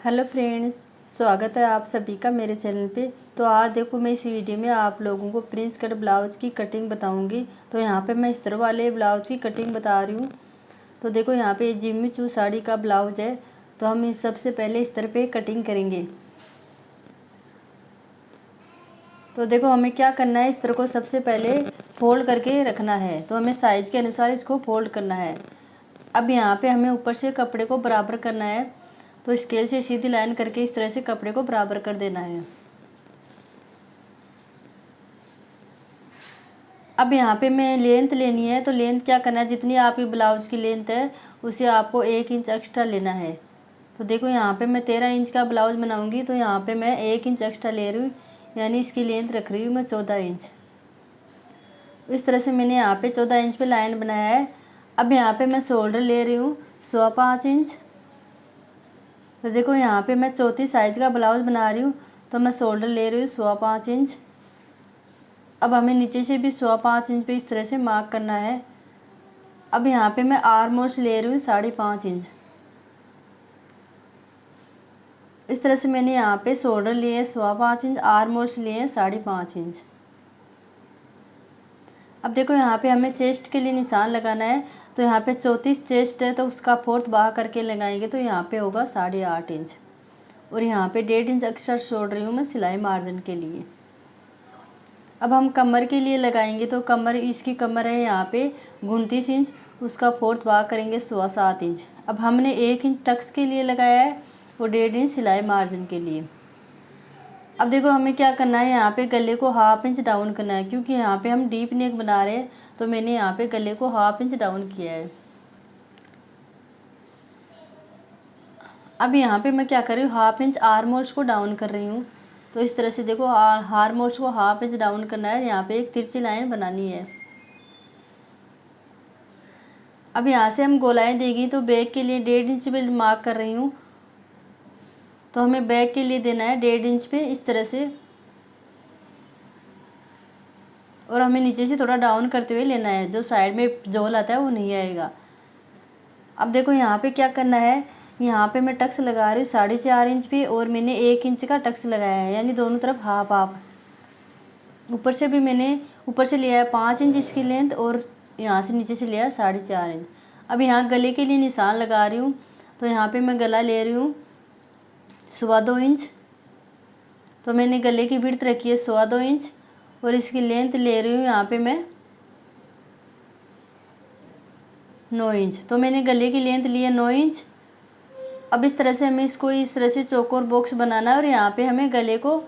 Hello friends, स्वागत है आप सभी का मेरे चैनल पे। तो आज देखो, मैं इस वीडियो में आप लोगों को प्रिंस कट ब्लाउज़ की कटिंग बताऊंगी। तो यहाँ पे मैं इस तरह वाले ब्लाउज़ की कटिंग बता रही हूँ। तो देखो, यहाँ पे जिम्मी चू साड़ी का ब्लाउज़ है। तो हम इस सबसे पहले इस तरह पे कटिंग करेंगे। तो देखो, हमें क्या करना है, इस तरह को सबसे पहले फोल्ड करके रखना है। तो हमें साइज़ के अनुसार इसको फोल्ड करना है। अब यहाँ पे हमें ऊपर से कपड़े को बराबर करना है। तो स्केल से सीधी लाइन करके इस तरह से कपड़े को बराबर कर देना है। अब यहाँ पे मैं लेंथ लेनी है। तो लेंथ क्या करना है, जितनी आपकी ब्लाउज की लेंथ है उसे आपको 1 इंच एक्स्ट्रा लेना है। तो देखो, यहाँ पे मैं 13 इंच का ब्लाउज बनाऊंगी। तो यहाँ पे मैं 1 इंच एक्स्ट्रा ले रही हूँ, यानी इसकी लेंथ रख रही हूँ मैं 14 इंच। इस तरह से मैंने यहाँ पे 14 इंच पे लाइन बनाया है। अब यहाँ पे मैं शोल्डर ले रही हूँ 5.25 इंच। तो देखो, यहाँ पे मैं चौथी साइज़ का ब्लाउज बना रही हूँ। तो मैं शोल्डर ले रही हूँ 5.25 इंच। अब हमें नीचे से भी 5.25 इंच पे इस तरह से मार्क करना है। अब यहाँ पे मैं आर्म होल्स ले रही हूँ 5.5 इंच। इस तरह से मैंने यहाँ पे शोल्डर लिए 5.25 इंच, आर्म होल्स लिए 5.5 इंच। अब देखो, यहाँ पे हमें चेस्ट के लिए निशान लगाना है। तो यहाँ पे 34 चेस्ट है, तो उसका 4th बाह करके लगाएंगे। तो यहाँ पे होगा 8.5 इंच। और यहाँ पे 1.5 इंच एक्स्ट्रा छोड़ रही हूँ मैं सिलाई मार्जिन के लिए। अब हम कमर के लिए लगाएंगे। तो कमर, इसकी कमर है यहाँ पे 29 इंच, उसका 4th बाह करेंगे 7.25 इंच। अब हमने 1 इंच टक्स के लिए लगाया है और 1.5 इंच सिलाई मार्जिन के लिए। अब देखो, हमें क्या करना है, यहाँ पे गले को 1/2 इंच डाउन करना है, क्योंकि यहाँ पे हम डीप नेक बना रहे हैं। तो मैंने यहाँ पे गले को 1/2 इंच डाउन किया है। अब यहाँ पे मैं क्या कर रही हूँ, 1/2 इंच आर्म होल्स को डाउन कर रही हूँ। तो इस तरह से देखो, आर्म होल्स को 1/2 इंच डाउन करना है। यहाँ पे एक तिरछी लाइन बनानी है। अब यहाँ से हम गोलाएं देगी। तो बैक के लिए 1.5 इंच पे मार्क कर रही हूँ। तो हमें बैक के लिए देना है 1.5 इंच पे इस तरह से, और हमें नीचे से थोड़ा डाउन करते हुए लेना है। जो साइड में झोल आता है वो नहीं आएगा। अब देखो, यहाँ पे क्या करना है, यहाँ पे मैं टक्स लगा रही हूँ 4.5 इंच पे, और मैंने 1 इंच का टक्स लगाया है, यानी दोनों तरफ हाफ हाफ। ऊपर से भी मैंने ऊपर से लिया है 5 इंच इसकी लेंथ, और यहाँ से नीचे से लिया है 4.5 इंच। अब यहाँ गले के लिए निशान लगा रही हूँ। तो यहाँ पे मैं गला ले रही हूँ 2.25 इंच। तो मैंने गले की विड्थ रखी है 2.25 इंच, और इसकी लेंथ ले रही हूँ यहाँ पे मैं 9 इंच। तो मैंने गले की लेंथ ली है 9 इंच। अब इस तरह से हमें इसको इस तरह से चौकोर बॉक्स बनाना है, और यहाँ पे हमें गले को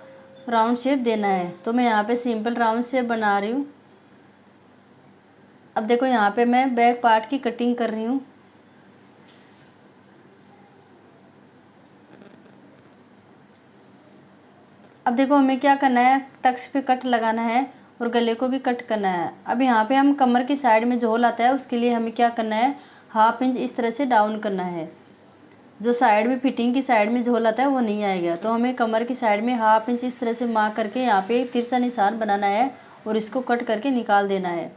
राउंड शेप देना है। तो मैं यहाँ पे सिंपल राउंड शेप बना रही हूँ। अब देखो, यहाँ पे मैं बैक पार्ट की कटिंग कर रही हूँ। अब देखो, हमें क्या करना है, टक्स पे कट लगाना है और गले को भी कट करना है। अब यहाँ पे हम कमर की साइड में झोल आता है, उसके लिए हमें क्या करना है, 1/2 इंच इस तरह से डाउन करना है। जो साइड में फिटिंग की साइड में झोल आता है वो नहीं आएगा। तो हमें कमर की साइड में 1/2 इंच इस तरह से मार्क करके यहाँ पे एक तिरछा निशान बनाना है, और इसको कट करके निकाल देना है।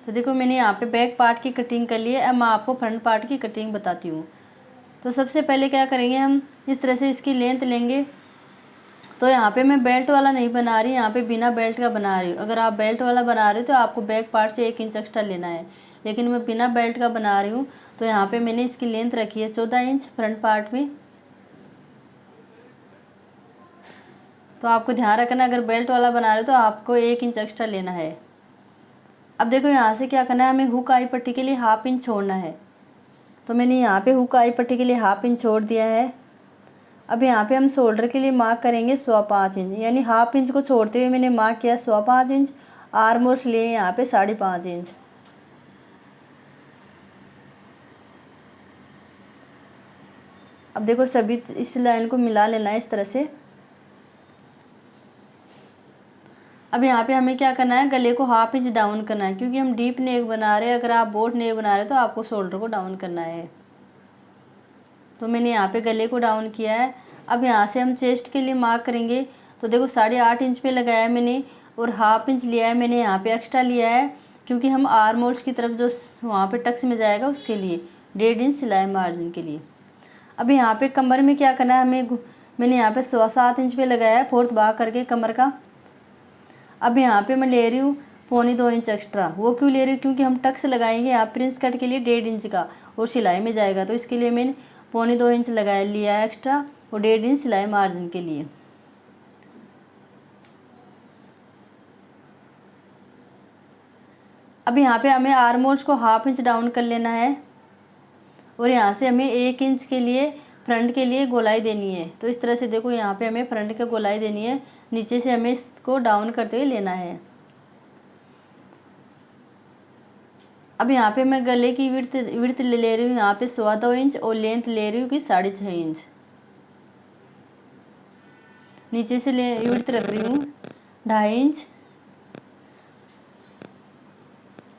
तो देखो, मैंने यहाँ पे बैक पार्ट की कटिंग कर ली है। अब मैं आपको फ्रंट पार्ट की कटिंग बताती हूँ। तो सबसे पहले क्या करेंगे, हम इस तरह से इसकी लेंथ लेंगे। तो यहाँ पे मैं बेल्ट वाला नहीं बना रही, यहाँ पे बिना बेल्ट का बना रही हूँ। अगर आप बेल्ट वाला बना रहे हो तो आपको बैक पार्ट से 1 इंच एक्स्ट्रा लेना है, लेकिन मैं बिना बेल्ट का बना रही हूँ। तो यहाँ पे मैंने इसकी लेंथ रखी है 14 इंच फ्रंट पार्ट में। तो आपको ध्यान रखना, अगर बेल्ट वाला बना रहे हो तो आपको 1 इंच एक्स्ट्रा लेना है। अब देखो, यहाँ से क्या करना है, हमें हुक आई पट्टी के लिए 1/2 इंच छोड़ना है। तो मैंने यहाँ पे हुक आई पट्टी के लिए 1/2 इंच छोड़ दिया है। अब यहाँ पे हम शोल्डर के लिए मार्क करेंगे 5.25 इंच, यानी 1/2 इंच को छोड़ते हुए मैंने मार्क किया 5.25 इंच। आर्म होल्स लिए यहाँ पे 5.5 इंच। अब देखो, सभी इस लाइन को मिला लेना है इस तरह से। अब यहाँ पे हमें क्या करना है, गले को 1/2 इंच डाउन करना है, क्योंकि हम डीप नेक बना रहे हैं। अगर आप बोट नेक बना रहे हो तो आपको शोल्डर को डाउन करना है। तो मैंने यहाँ पे गले को डाउन किया है। अब यहाँ से हम चेस्ट के लिए मार्क करेंगे। तो देखो, 8.5 इंच पे लगाया है मैंने, और 1/2 इंच लिया है मैंने यहाँ पे एक्स्ट्रा लिया है, क्योंकि हम आर्म होल्स की तरफ जो वहाँ पे टक्स में जाएगा उसके लिए। 1.5 इंच सिलाई मार्जिन के लिए। अब यहाँ पे कमर में क्या करना है हमें, मैंने यहाँ पे 7 इंच पे लगाया है 4th भाग करके कमर का। अब यहाँ पे मैं ले रही हूँ 1.25 इंच एक्स्ट्रा। वो क्यों ले रही हूँ, क्योंकि हम टक्स लगाएंगे यहाँ प्रिंस कट के लिए 1.5 इंच का और सिलाई में जाएगा, तो इसके लिए मैंने 1.25 इंच लगाया लिया है एक्स्ट्रा और 1.5 इंच सिलाई मार्जिन के लिए। अब यहाँ पे हमें आर्म होल्स को 1/2 इंच डाउन कर लेना है और यहाँ से हमें 1 इंच के लिए फ्रंट के लिए गोलाई देनी है। तो इस तरह से देखो यहाँ पे हमें फ्रंट के गोलाई देनी है, नीचे से हमें इसको डाउन करते हुए लेना है। अब यहाँ पे मैं गले की विड्थ ले रही हूँ यहाँ पे 2.25 इंच और लेंथ ले रही हूँ कि 6.5 इंच। नीचे से विड्थ रख रही हूँ 2.5 इंच।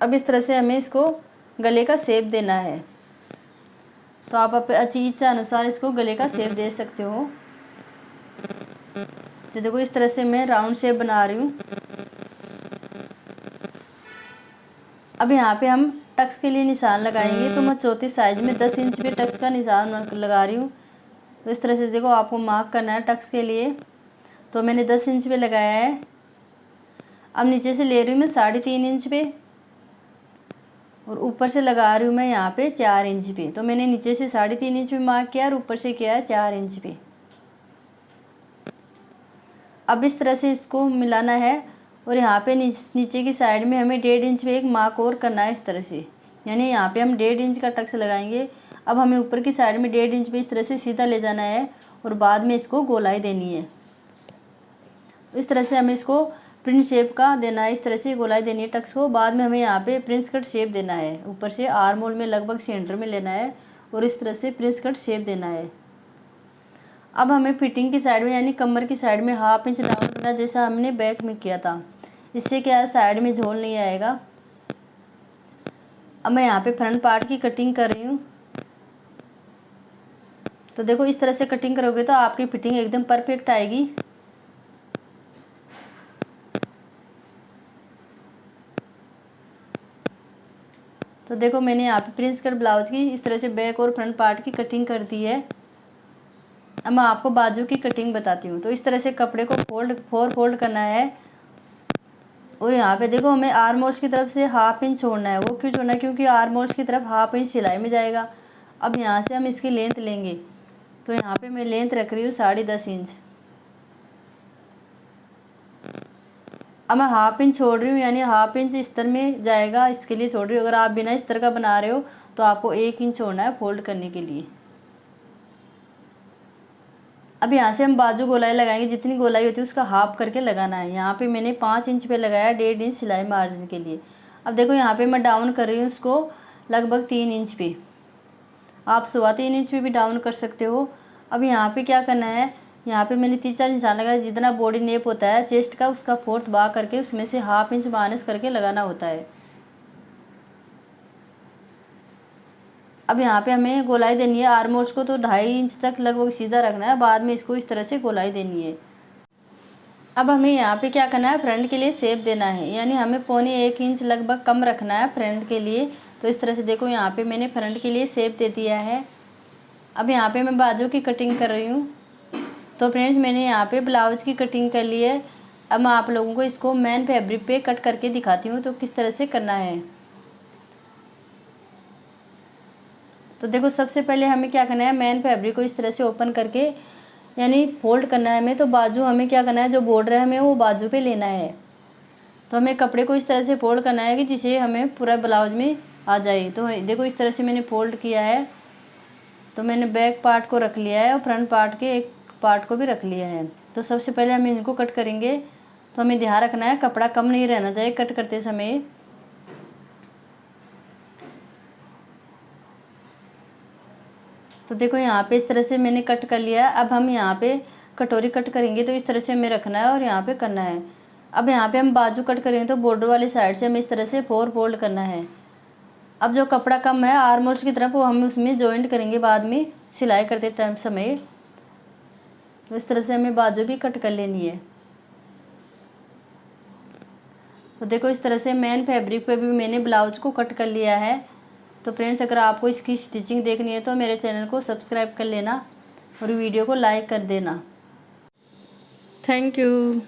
अब इस तरह से हमें इसको गले का शेप देना है, तो आप अपनी इच्छा अनुसार इसको गले का शेप दे सकते हो। तो देखो इस तरह से मैं राउंड शेप बना रही हूँ। अब यहाँ पे हम टक्स के लिए निशान लगाएंगे, तो मैं 34 साइज में 10 इंच पे टक्स का निशान लगा रही हूँ। तो इस तरह से देखो आपको मार्क करना है टक्स के लिए, तो मैंने 10 इंच पे लगाया है। अब नीचे से ले रही हूँ मैं 3.5 इंच पे और ऊपर से लगा रही हूँ मैं यहाँ पे 4 इंच पे। तो मैंने नीचे से 3.5 इंच पे मार्क किया और ऊपर से किया है 4 इंच पे। अब इस तरह से इसको मिलाना है और यहाँ पे नीचे की साइड में हमें 1.5 इंच पे एक मार्क और करना है इस तरह से, यानी यहाँ पे हम 1.5 इंच का टक्स लगाएंगे। अब हमें ऊपर की साइड में 1.5 इंच पे इस तरह से सीधा ले जाना है और बाद में इसको गोलाई देनी है। इस तरह से हमें इसको प्रिंट शेप का देना है, इस तरह से गोलाई देनी है टक्स को। बाद में हमें यहाँ पे प्रिंस कट शेप देना है, ऊपर से आर्म होल में लगभग सेंटर में लेना है और इस तरह से प्रिंस कट शेप देना है। अब हमें फिटिंग की साइड में यानी कमर की साइड में 1/2 इंच डाउन करना, जैसा हमने बैक में किया था। इससे क्या है साइड में झोल नहीं आएगा। अब मैं यहाँ पे फ्रंट पार्ट की कटिंग कर रही हूँ। तो देखो इस तरह से कटिंग करोगे तो आपकी फिटिंग एकदम परफेक्ट आएगी। तो देखो मैंने यहाँ पे प्रिंस कट ब्लाउज की इस तरह से बैक और फ्रंट पार्ट की कटिंग कर दी है। अब मैं आपको बाजू की कटिंग बताती हूँ। तो इस तरह से कपड़े को फोल्ड करना है और यहाँ पे देखो हमें आर्म होल्स की तरफ से 1/2 इंच छोड़ना है। वो क्यों छोड़ना है, क्योंकि आर्म होल्स की तरफ 1/2 इंच सिलाई में जाएगा। अब यहाँ से हम इसकी लेंथ लेंगे, तो यहाँ पे मैं लेंथ रख रही हूँ 10.5 इंच। अब मैं 1/2 इंच छोड़ रही हूँ, यानी 1/2 इंच स्तर में जाएगा, इसके लिए छोड़ रही हूँ। अगर आप बिना स्तर का बना रहे हो तो आपको 1 इंच छोड़ना है फोल्ड करने के लिए। अब यहाँ से हम बाजू गोलाई लगाएंगे, जितनी गोलाई होती है उसका हाफ करके लगाना है। यहाँ पे मैंने 5 इंच पे लगाया 1.5 इंच सिलाई मार्जिन के लिए। अब देखो यहाँ पे मैं डाउन कर रही हूँ उसको लगभग 3 इंच पे, आप 3.25 इंच पे भी डाउन कर सकते हो। अब यहाँ पे क्या करना है, यहाँ पे मैंने 3-4 निशान लगाया। जितना बॉडी नेप होता है चेस्ट का उसका 4th भाग करके उसमें से 1/2 इंच माइनस करके लगाना होता है। अब यहाँ पे हमें गोलाई देनी है आर्म होल्स को, तो 2.5 इंच तक लगभग सीधा रखना है, बाद में इसको इस तरह से गोलाई देनी है। अब हमें यहाँ पे क्या करना है, फ्रंट के लिए शेप देना है, यानी हमें 1.25 इंच लगभग कम रखना है फ्रंट के लिए। तो इस तरह से देखो यहाँ पे मैंने फ्रंट के लिए शेप दे दिया है। अब यहाँ पे मैं बाजू की कटिंग कर रही हूँ। तो फ्रेंड्स मैंने यहाँ पे ब्लाउज की कटिंग कर ली है। अब मैं आप लोगों को इसको मेन फैब्रिक पे कट करके दिखाती हूँ तो किस तरह से करना है। तो देखो सबसे पहले हमें क्या करना है, मेन फैब्रिक को इस तरह से ओपन करके यानी फोल्ड करना है हमें। तो बाजू हमें क्या करना है, जो बॉर्डर है हमें वो बाजू पे लेना है। तो हमें कपड़े को इस तरह से फोल्ड करना है कि जिसे हमें पूरा ब्लाउज में आ जाए। तो देखो इस तरह से मैंने फोल्ड किया है। तो मैंने बैक पार्ट को रख लिया है और फ्रंट पार्ट के एक पार्ट को भी रख लिया है। तो सबसे पहले हम इनको कट करेंगे। तो हमें ध्यान रखना है कपड़ा कम नहीं रहना चाहिए कट करते समय। तो देखो यहाँ पे इस तरह से मैंने कट कर लिया है। अब हम यहाँ पे कटोरी कट करेंगे, तो इस तरह से हमें रखना है और यहाँ पे करना है। अब यहाँ पे हम बाजू कट करेंगे तो बॉर्डर वाली साइड से हमें इस तरह से 4 फोल्ड करना है। अब जो कपड़ा कम है आर्म होल्स की तरफ वो हम उसमें जॉइंट करेंगे बाद में सिलाई करते टाइम समय। तो इस तरह से हमें बाजू भी कट कर लेनी है। तो देखो इस तरह से मेन फैब्रिक पे भी मैंने ब्लाउज को कट कर लिया है। तो फ्रेंड्स अगर आपको इसकी स्टिचिंग देखनी है तो मेरे चैनल को सब्सक्राइब कर लेना और वीडियो को लाइक कर देना। Thank you.